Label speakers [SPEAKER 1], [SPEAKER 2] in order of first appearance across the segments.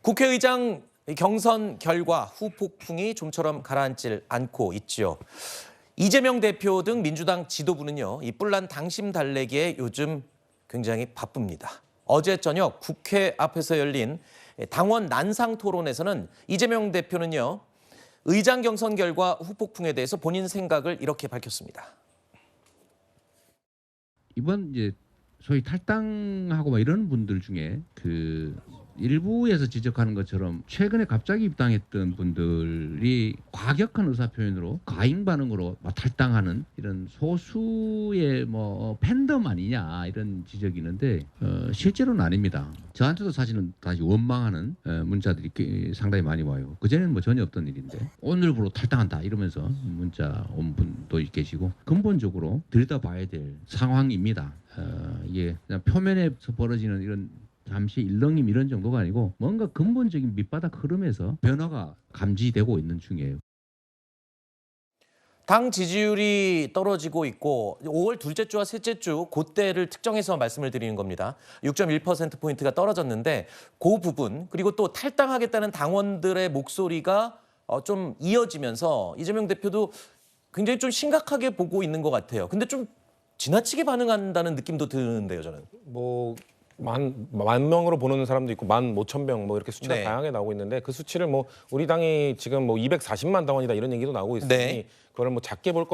[SPEAKER 1] 국회의장 경선 결과 후폭풍이 좀처럼 가라앉질 않고 있죠. 이재명 대표 등 민주당 지도부는요, 이 뿔난 당심 달래기에 요즘 굉장히 바쁩니다. 어제 저녁 국회 앞에서 열린 당원 난상 토론에서는 이재명 대표는요, 의장 경선 결과 후폭풍에 대해서 본인 생각을 이렇게 밝혔습니다.
[SPEAKER 2] 이번 이제 소위 탈당하고 막 이런 분들 중에 그 일부에서 지적하는 것처럼 최근에 갑자기 입당했던 분들이 과격한 의사 표현으로 과잉 반응으로 막 탈당하는 이런 소수의 뭐 팬덤 아니냐 이런 지적이 있는데 실제로는 아닙니다. 저한테도 사실은 다시 원망하는 문자들이 상당히 많이 와요. 그전에는 뭐 전혀 없던 일인데 오늘부로 탈당한다 이러면서 문자 온 분도 계시고 근본적으로 들여다봐야 될 상황입니다. 이게 그냥 표면에서 벌어지는 이런 잠시 일렁임 이런 정도가 아니고 뭔가 근본적인 밑바닥 흐름에서 변화가 감지되고 있는 중이에요.
[SPEAKER 1] 당 지지율이 떨어지고 있고 5월 둘째 주와 셋째 주 그때를 특정해서 말씀을 드리는 겁니다. 6.1%포인트가 떨어졌는데 그 부분 그리고 또 탈당하겠다는 당원들의 목소리가 좀 이어지면서 이재명 대표도 굉장히 좀 심각하게 보고 있는 것 같아요. 근데 좀 지나치게 반응한다는 느낌도 드는데요, 저는.
[SPEAKER 3] 뭐 만 명으로 보는 사람도 있고 15,000명 뭐 이렇게 수치가
[SPEAKER 1] 네.
[SPEAKER 3] 다양하게 나오고 있는데 그 수치를 뭐 우리 당이 지금 뭐 240만 당원이다 이런 얘기도 나오고 있으니
[SPEAKER 1] 네.
[SPEAKER 3] 그걸 뭐 작게 볼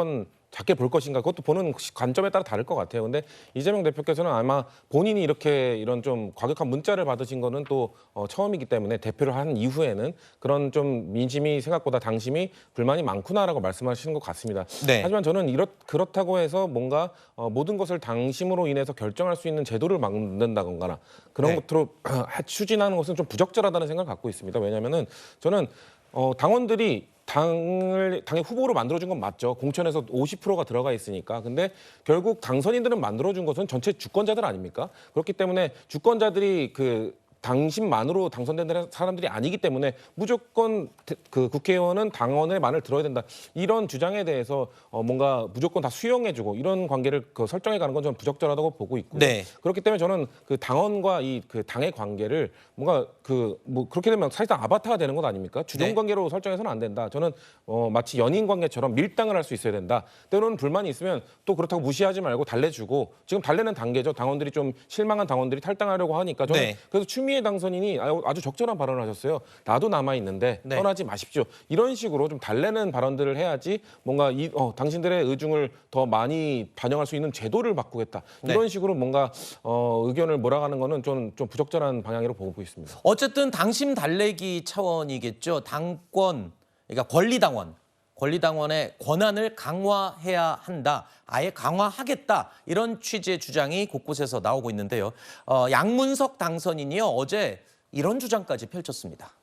[SPEAKER 3] 것인가 그것도 보는 관점에 따라 다를 것 같아요. 근데 이재명 대표께서는 아마 본인이 이렇게 이런 좀 과격한 문자를 받으신 거는 또 처음이기 때문에 대표를 한 이후에는 그런 좀 민심이 생각보다 당심이 불만이 많구나라고 말씀하시는 것 같습니다.
[SPEAKER 1] 네.
[SPEAKER 3] 하지만 저는 그렇다고 해서 뭔가 모든 것을 당심으로 인해서 결정할 수 있는 제도를 만든다거나 그런
[SPEAKER 1] 네.
[SPEAKER 3] 것으로 추진하는 것은 좀 부적절하다는 생각을 갖고 있습니다. 왜냐하면은 저는 당원들이 당의 후보로 만들어준 건 맞죠. 공천에서 50%가 들어가 있으니까. 근데 결국 당선인들은 만들어준 것은 전체 주권자들 아닙니까? 그렇기 때문에 주권자들이 그 당심만으로 당선된 사람들이 아니기 때문에 무조건 그 국회의원은 당원의 말을 들어야 된다. 이런 주장에 대해서 뭔가 무조건 다 수용해주고 이런 관계를 설정해가는 건 저는 부적절하다고 보고 있고요.
[SPEAKER 1] 네.
[SPEAKER 3] 그렇기 때문에 저는 그 당원과 이 그 당의 관계를 뭔가 뭐 그렇게 되면 사실상 아바타가 되는 것 아닙니까? 주종
[SPEAKER 1] 네.
[SPEAKER 3] 관계로 설정해서는 안 된다. 저는 마치 연인 관계처럼 밀당을 할 수 있어야 된다. 때로는 불만이 있으면 또 그렇다고 무시하지 말고 달래주고 지금 달래는 단계죠. 당원들이 좀 실망한 당원들이 탈당하려고 하니까 저는
[SPEAKER 1] 네.
[SPEAKER 3] 그래서 추미애 당선인이 아주 적절한 발언을 하셨어요. 나도 남아 있는데
[SPEAKER 1] 네.
[SPEAKER 3] 떠나지 마십시오. 이런 식으로 좀 달래는 발언들을 해야지 뭔가 당신들의 의중을 더 많이 반영할 수 있는 제도를 바꾸겠다.
[SPEAKER 1] 네.
[SPEAKER 3] 이런 식으로 뭔가 의견을 몰아가는 거는 좀 부적절한 방향으로 보고 있습니다.
[SPEAKER 1] 어쨌든 당심 달래기 차원이겠죠. 당권, 그러니까 권리당원의 권한을 강화해야 한다. 아예 강화하겠다. 이런 취지의 주장이 곳곳에서 나오고 있는데요. 양문석 당선인이요. 어제 이런 주장까지 펼쳤습니다.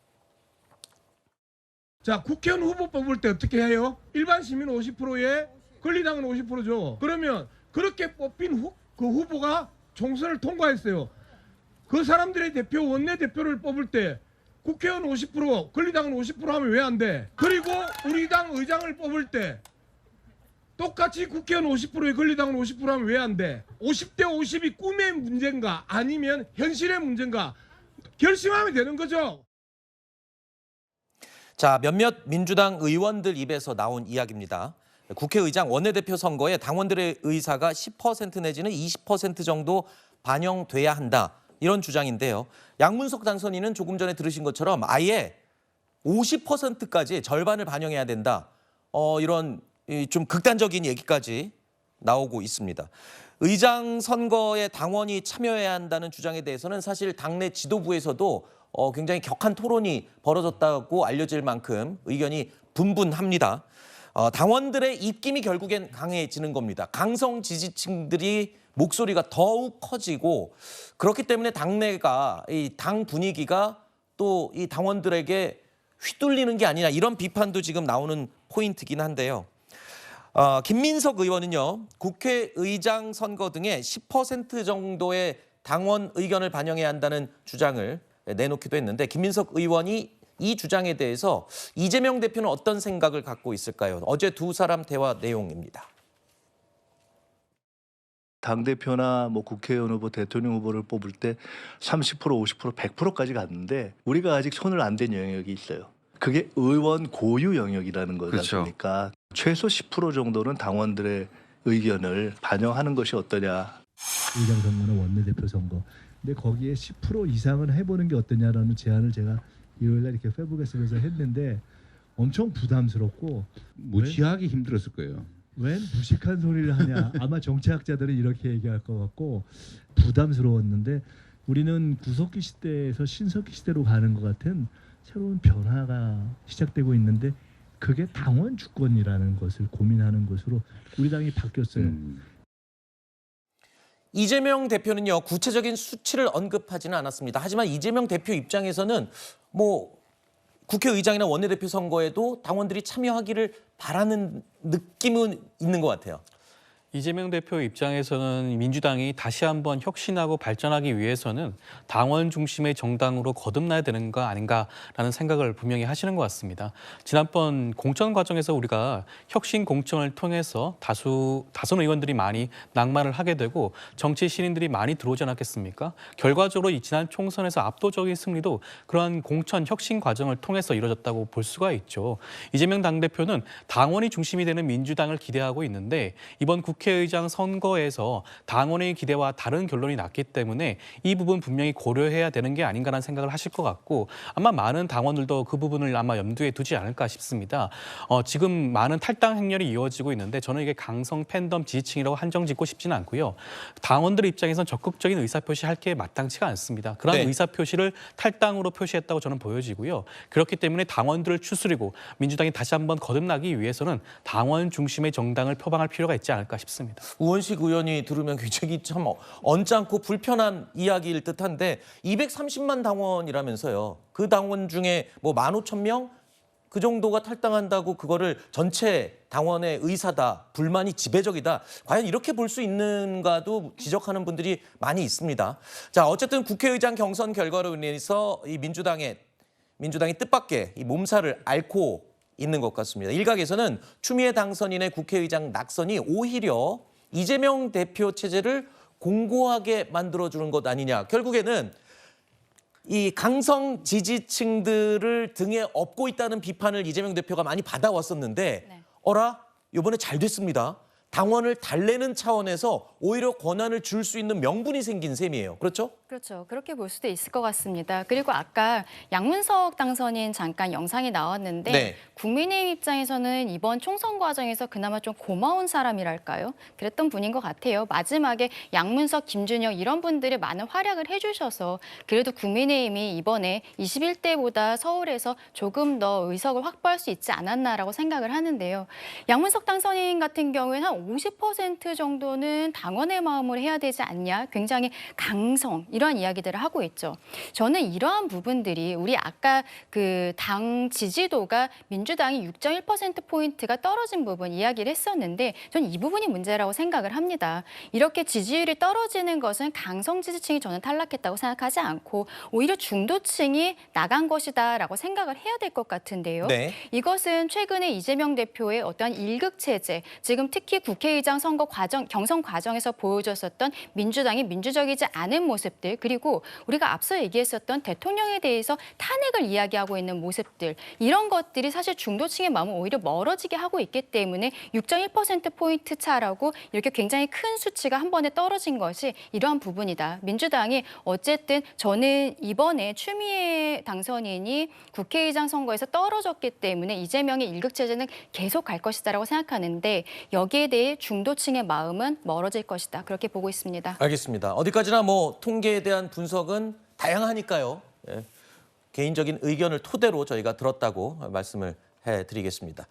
[SPEAKER 4] 자, 국회의원 후보 뽑을 때 어떻게 해요? 일반 시민 50%에 권리당원 50%죠. 그러면 그렇게 뽑힌 그 후보가 총선을 통과했어요. 그 사람들의 대표, 원내대표를 뽑을 때 국회의원 50%, 권리당원 50% 하면 왜 안 돼? 그리고 우리 당 의장을 뽑을 때 똑같이 국회의원 50%에 권리당원 50% 하면 왜 안 돼? 50대 50이 꿈의 문제인가 아니면 현실의 문제인가 결심하면 되는 거죠.
[SPEAKER 1] 자, 몇몇 민주당 의원들 입에서 나온 이야기입니다. 국회의장 원내대표 선거에 당원들의 의사가 10% 내지는 20% 정도 반영돼야 한다. 이런 주장인데요. 양문석 당선인은 조금 전에 들으신 것처럼 아예 50%까지 절반을 반영해야 된다. 이런 좀 극단적인 얘기까지 나오고 있습니다. 의장 선거에 당원이 참여해야 한다는 주장에 대해서는 사실 당내 지도부에서도 굉장히 격한 토론이 벌어졌다고 알려질 만큼 의견이 분분합니다. 당원들의 입김이 결국엔 강해지는 겁니다. 강성 지지층들이 목소리가 더욱 커지고 그렇기 때문에 당내가 이 당 분위기가 또 이 당원들에게 휘둘리는 게 아니냐 이런 비판도 지금 나오는 포인트긴 한데요. 김민석 의원은요. 국회의장 선거 등의 10% 정도의 당원 의견을 반영해야 한다는 주장을 내놓기도 했는데 김민석 의원이 이 주장에 대해서 이재명 대표는 어떤 생각을 갖고 있을까요? 어제 두 사람 대화 내용입니다.
[SPEAKER 5] 당대표나 뭐 국회의원 후보, 대통령 후보를 뽑을 때 30%, 50%, 100%까지 갔는데 우리가 아직 손을 안 댄 영역이 있어요. 그게 의원 고유 영역이라는 거지
[SPEAKER 6] 그렇죠.
[SPEAKER 5] 않습니까? 최소 10% 정도는 당원들의 의견을 반영하는 것이 어떠냐.
[SPEAKER 7] 의장 선거나 원내대표 선거. 근데 거기에 10% 이상은 해보는 게 어떠냐라는 제안을 제가 일요일날 이렇게 페북에서 했는데 엄청 부담스럽고
[SPEAKER 2] 무지하게 힘들었을 거예요.
[SPEAKER 7] 웬 무식한 소리를 하냐. 아마 정치학자들은 이렇게 얘기할 것 같고 부담스러웠는데 우리는 구석기 시대에서 신석기 시대로 가는 것 같은 새로운 변화가 시작되고 있는데 그게 당원 주권이라는 것을 고민하는 것으로 우리 당이 바뀌었어요.
[SPEAKER 1] 이재명 대표는요, 구체적인 수치를 언급하지는 않았습니다. 하지만 이재명 대표 입장에서는 뭐 국회의장이나 원내대표 선거에도 당원들이 참여하기를 바라는 느낌은 있는 것 같아요.
[SPEAKER 8] 이재명 대표 입장에서는 민주당이 다시 한번 혁신하고 발전하기 위해서는 당원 중심의 정당으로 거듭나야 되는 거 아닌가라는 생각을 분명히 하시는 것 같습니다. 지난번 공천 과정에서 우리가 혁신 공천을 통해서 다선 의원들이 많이 낙마를 하게 되고 정치 신인들이 많이 들어오지 않았겠습니까? 결과적으로 이 지난 총선에서 압도적인 승리도 그러한 공천 혁신 과정을 통해서 이루어졌다고 볼 수가 있죠. 이재명 당대표는 당원이 중심이 되는 민주당을 기대하고 있는데 이번 국회의장 선거에서 당원의 기대와 다른 결론이 났기 때문에 이 부분 분명히 고려해야 되는 게 아닌가라는 생각을 하실 것 같고 아마 많은 당원들도 그 부분을 아마 염두에 두지 않을까 싶습니다. 지금 많은 탈당 행렬이 이어지고 있는데 저는 이게 강성 팬덤 지지층이라고 한정짓고 싶지는 않고요. 당원들 입장에선 적극적인 의사표시 할 게 마땅치가 않습니다. 그런
[SPEAKER 1] 네.
[SPEAKER 8] 의사표시를 탈당으로 표시했다고 저는 보여지고요. 그렇기 때문에 당원들을 추스리고 민주당이 다시 한번 거듭나기 위해서는 당원 중심의 정당을 표방할 필요가 있지 않을까 싶습니다.
[SPEAKER 1] 우원식 의원이 들으면 굉장히 참 언짢고 불편한 이야기일 듯한데 230만 당원이라면서요. 그 당원 중에 뭐 15,000명 그 정도가 탈당한다고 그거를 전체 당원의 의사다, 불만이 지배적이다. 과연 이렇게 볼 수 있는가도 지적하는 분들이 많이 있습니다. 자, 어쨌든 국회의장 경선 결과로 인해서 이 민주당이 뜻밖의 이 몸살을 앓고 있는 것 같습니다. 일각에서는 추미애 당선인의 국회의장 낙선이 오히려 이재명 대표 체제를 공고하게 만들어주는 것 아니냐. 결국에는 이 강성 지지층들을 등에 업고 있다는 비판을 이재명 대표가 많이 받아왔었는데
[SPEAKER 9] 네.
[SPEAKER 1] 어라? 이번에 잘 됐습니다. 당원을 달래는 차원에서 오히려 권한을 줄 수 있는 명분이 생긴 셈이에요. 그렇죠?
[SPEAKER 9] 그렇죠. 그렇게 볼 수도 있을 것 같습니다. 그리고 아까 양문석 당선인 잠깐 영상이 나왔는데
[SPEAKER 1] 네.
[SPEAKER 9] 국민의힘 입장에서는 이번 총선 과정에서 그나마 좀 고마운 사람이랄까요? 그랬던 분인 것 같아요. 마지막에 양문석, 김준혁 이런 분들이 많은 활약을 해주셔서 그래도 국민의힘이 이번에 21대보다 서울에서 조금 더 의석을 확보할 수 있지 않았나라고 생각을 하는데요. 양문석 당선인 같은 경우에는 한 50% 정도는 당원의 마음으로 해야 되지 않냐. 굉장히 강성 이런 이야기들을 하고 있죠. 저는 이러한 부분들이 우리 아까 그 당 지지도가 민주당이 6.1%포인트가 떨어진 부분 이야기를 했었는데 저는 이 부분이 문제라고 생각을 합니다. 이렇게 지지율이 떨어지는 것은 강성 지지층이 저는 탈락했다고 생각하지 않고 오히려 중도층이 나간 것이다라고 생각을 해야 될 것 같은데요.
[SPEAKER 1] 네.
[SPEAKER 9] 이것은 최근에 이재명 대표의 어떠한 일극체제, 지금 특히 국회의장 선거 과정, 경선 과정에서 보여줬었던 민주당이 민주적이지 않은 모습들, 그리고 우리가 앞서 얘기했었던 대통령에 대해서 탄핵을 이야기하고 있는 모습들, 이런 것들이 사실 중도층의 마음을 오히려 멀어지게 하고 있기 때문에 6.1%포인트 차라고 이렇게 굉장히 큰 수치가 한 번에 떨어진 것이 이러한 부분이다. 민주당이 어쨌든 저는 이번에 추미애 당선인이 국회의장 선거에서 떨어졌기 때문에 이재명의 일극체제는 계속 갈 것이다라고 생각하는데 여기에 대해 중도층의 마음은 멀어질 것이다. 그렇게 보고 있습니다.
[SPEAKER 1] 알겠습니다. 어디까지나 뭐 통계에 대한 분석은 다양하니까요. 예. 개인적인 의견을 토대로 저희가 들었다고 말씀을 해드리겠습니다.